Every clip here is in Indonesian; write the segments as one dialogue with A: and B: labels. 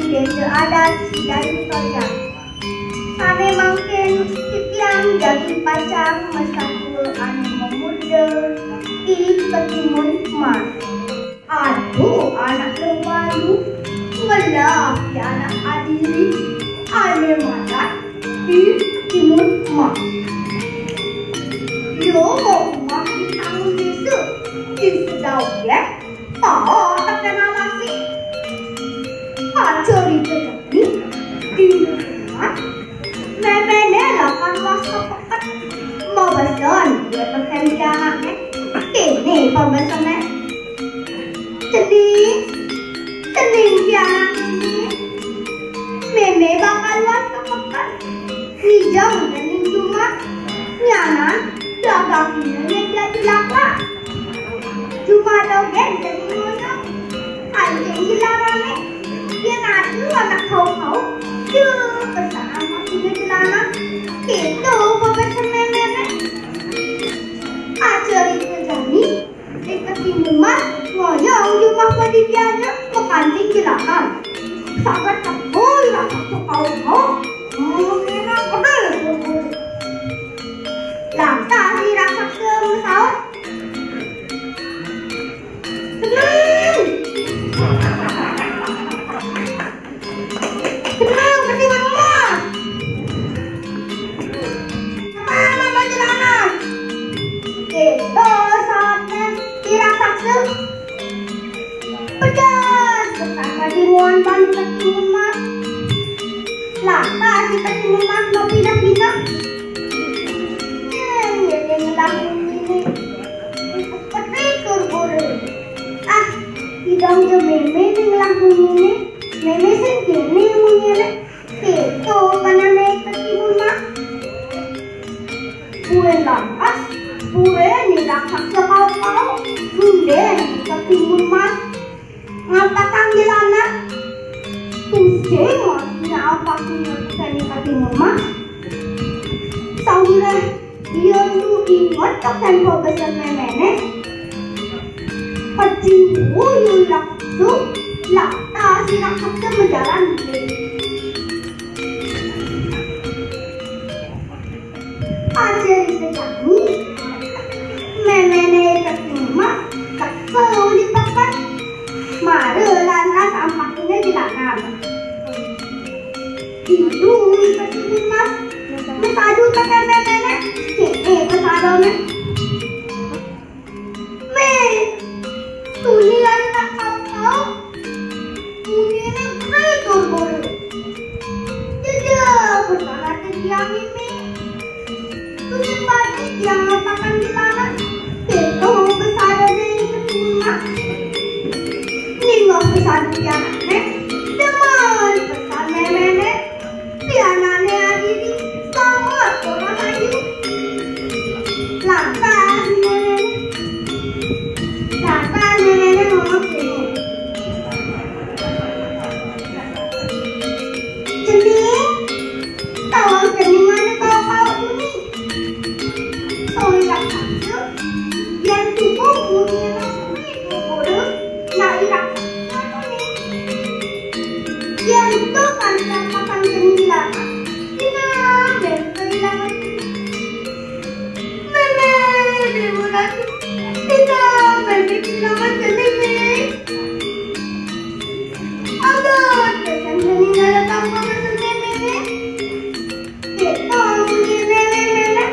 A: desa adat dari soya. Sane mangken titiang jadi pacang mesakul anu memuda di ketimun mas. Aduh anak lembalu ngelak ya anak adiri ane malat di timun mas. Yo mau rumah di tanggung desa di sedau ya. Oh tak kenal masih. Acari terjadi di rumah. Memene lapan wasa pekat mau bason dia pekan jangan kene pembasannya sedih jangan ini meme bakal wasa pekat hijau dan cuma nyanan dagakinya jadi lapar cuma dogen dan ngono anjing dilarane dia ngadu anak kau chưa bersama masih celana itu pembahasan nenek ajar itu jani dekat rumah ngoyong rumah padidiannya mekancing jelakan sangat tebul rasa kau mungkin pedal lantas dirasa kemusawat tenang ketiwan rumah mana jalanan itu saatnya dirasa pedas betapa diruan bantu ketimun mas lantas di ketimun mas mau pindah-pindah jadi ngelakuin ini petikul boleh hidang je meme ni ngelakuin ini meme sendiri munyele itu karena naik ketimun mas gue lantas gue ni raksasa kau runden ketimun mas ngapakan jelana pusing masnya apa punya kani ketimun mas saudara dia lu ingat kan pembahasan meme Peciu laksu lakta si raksasa menjalan ajar itu kami memene ketima kesel dipakai mare lantas ampaknya dilakan itu ketima mesadu pakai memene kesadonya Tuni lagi tak tahu Tuni ini kreator baru Jajah bersalah yang ini Tuni balik yang mengatakan di tanah Itu mau besar dari ketima Ini mau besar di anaknya Teman besar nenek Di anaknya adiri Selamat orang ayu Lantas nenek Lantas nenek ngomong sini Cening Tahu ceningannya kau ini Tahu irak satu Yang cukup punya itu bodoh Nah irak satu nih Yang itu kan dapatkan cening dilakan Tidak berkehilangan Nenek dibulat Tidak berkehilangan cening Agar pesan cening datang pembahasan nenek Kita punya nenek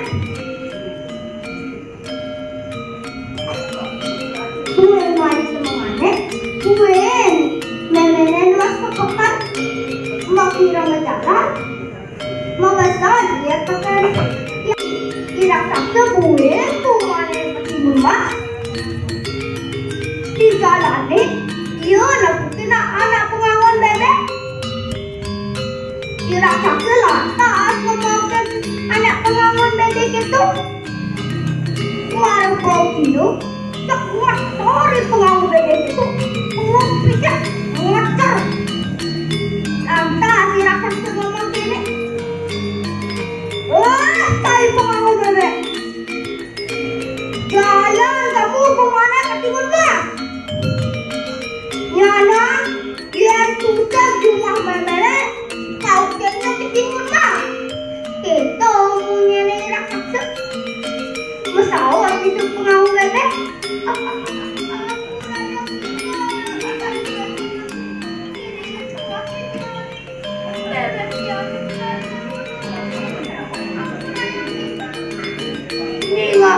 A: Gue mari semuanya Gue nenek luas kepekan Mau kira menjalan Mau besar dia pekan Kira saksa gue tuh mana yang ketimun mas Di jalan nih Iya nakutin anak pengangon bebek Kira saksa lantas ngomongkan anak pengangon bebek itu Kemarin kau hidup Sekuat sorry pengangon bebek itu Ngompisnya ngacar Lantas kira saksa ngomong gini Wah cari pengangon bebek Jalan kamu kemana ketimun mas Nyana yang susah cuma Ninga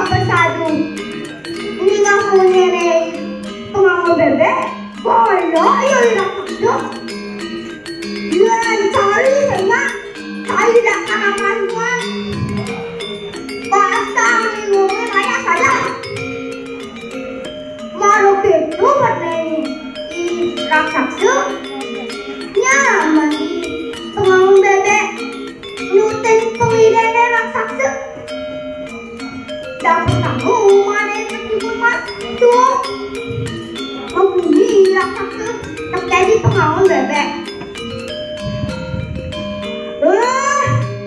A: pesadu, ninga punere pengamu bebek, kalau yo irak hidup, dia cari sama, cari dak kanamannya, pasang ngomongin ayah saya, malu betul bernyanyi, irak saksu, nyaman pengamu bebek, nyuting pengirene irak saksu. Dapat kamu mana meskipun mas tuh membunyi raksasa terjadi pengawan bebek.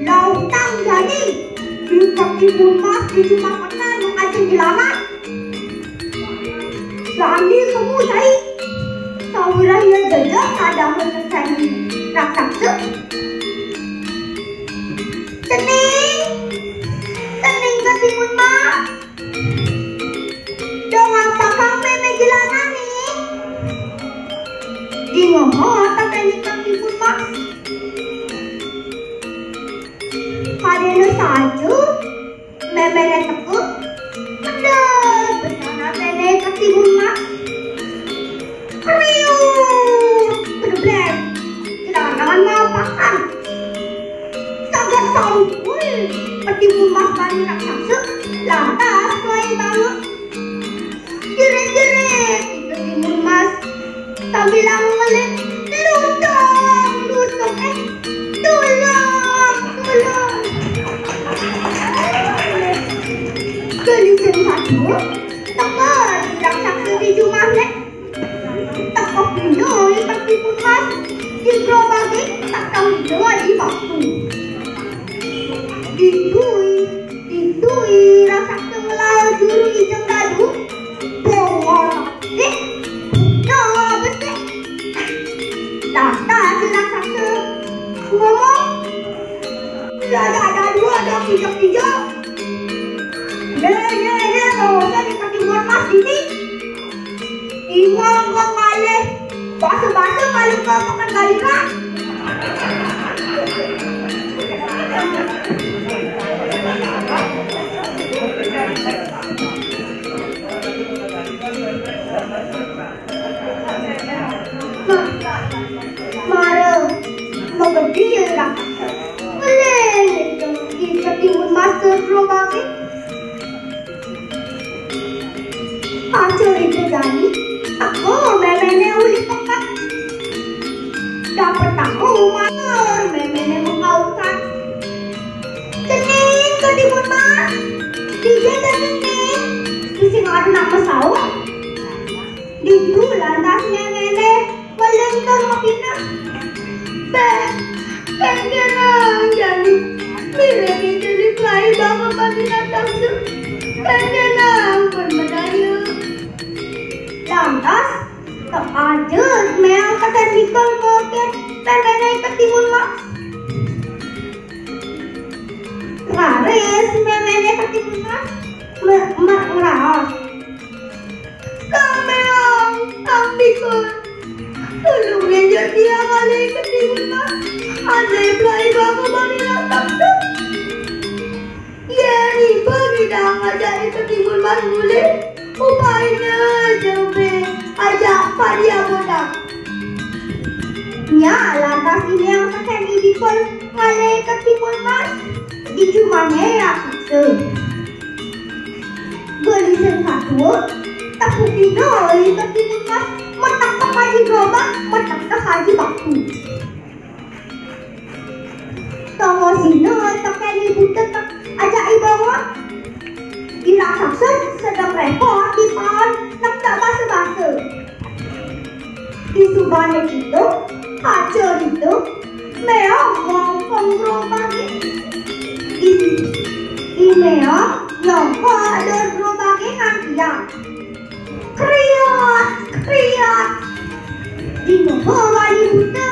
A: Lautan jadi meskipun mas dimakan mengajeng dilamat. Lagi kamu cari sawiran yang jejak ada terjadi raksasa. Tening ketimun mak dong apa kami mejelana nih di ngomong tening ketimun mak padahal saju memene tekuk bener bersama tening ketimun mak kriuk bener jangan mau pakan sangat sampul ketimun mas bani raksasa lantas mulai bangun jerit-jerit ketimun mas sambil ngeliat lutung tolong gelisah satu tekan raksasa di rumahnya tekok minum ketimun mas di gerobak tak tahu di waktu ditui raksasa melawan juru hijau dadu bongol besi data si raksasa ngomong ada dua dong hijau mau jadi ketimun mas ini ngomong malih basa-basa malih makan galira Mara menggedil raksasa meleleh di ketimun mas gerobaknya hasil itu jadi aku memene uli pekat dapat tahu maler memene mengaukan cening ketimun mas dijaga cening isi ngadu nak pesawat itu lantasnya ngene melengkar makina pengenang jadi pilih jadi play banget makina taksu pengenang bermedaya lantas terajut meang kata dikol koket pengenang ketimun mas raris memene ketimun mas ngeras kameang ambikon tolongnya jadi kali ketimun mas ada play banget makina taksu Yeri pergi dah ngajak ketimun mas boleh upayanya jauh ajak padia bodak nya lantas ini yang terjadi di pol ngale ketimun mas di cumanya raksasa gelisah satu tepuk dinoi ketimun mas metak ke haji gerobak metak ke haji baktu tunggu sini terjadi butet ajak ibawa di raksasa sedang repot di pohon nak tak basa-basa di subane itu hancur itu meong ngomong gerobak di meong nyongko ada gerobaknya ngantian kriat di ngomong wali buta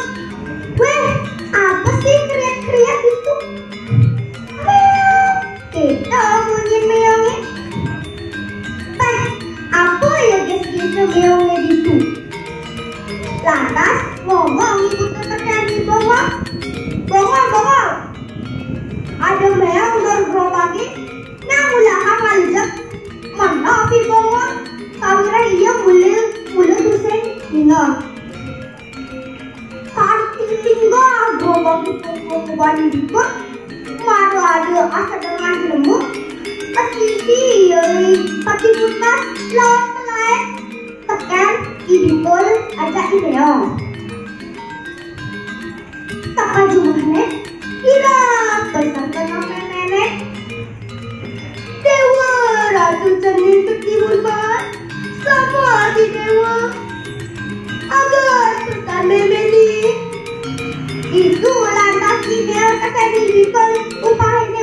A: weh apa sih kriat itu kita bunyi meongnya apa semeongnya itu. Lantas ngomong ikut terjadi bongong. Bongong. Ada meong bergerobaki nang ulah ngaljak. Mana api bongong? Kawira iya mulai tusen hingga. Linggo gerobaki bongong dikut. Maru ada asa dengan lembut. Kasih pati putas lawan pelai. Tekan idikul aja ideong. Tak kaju nenek. Kira pesan nenek. Dewa ratu cening ketimun banget. Sama di dewa. Agar pesan memeli. Itu lantas ide kesini dikul upah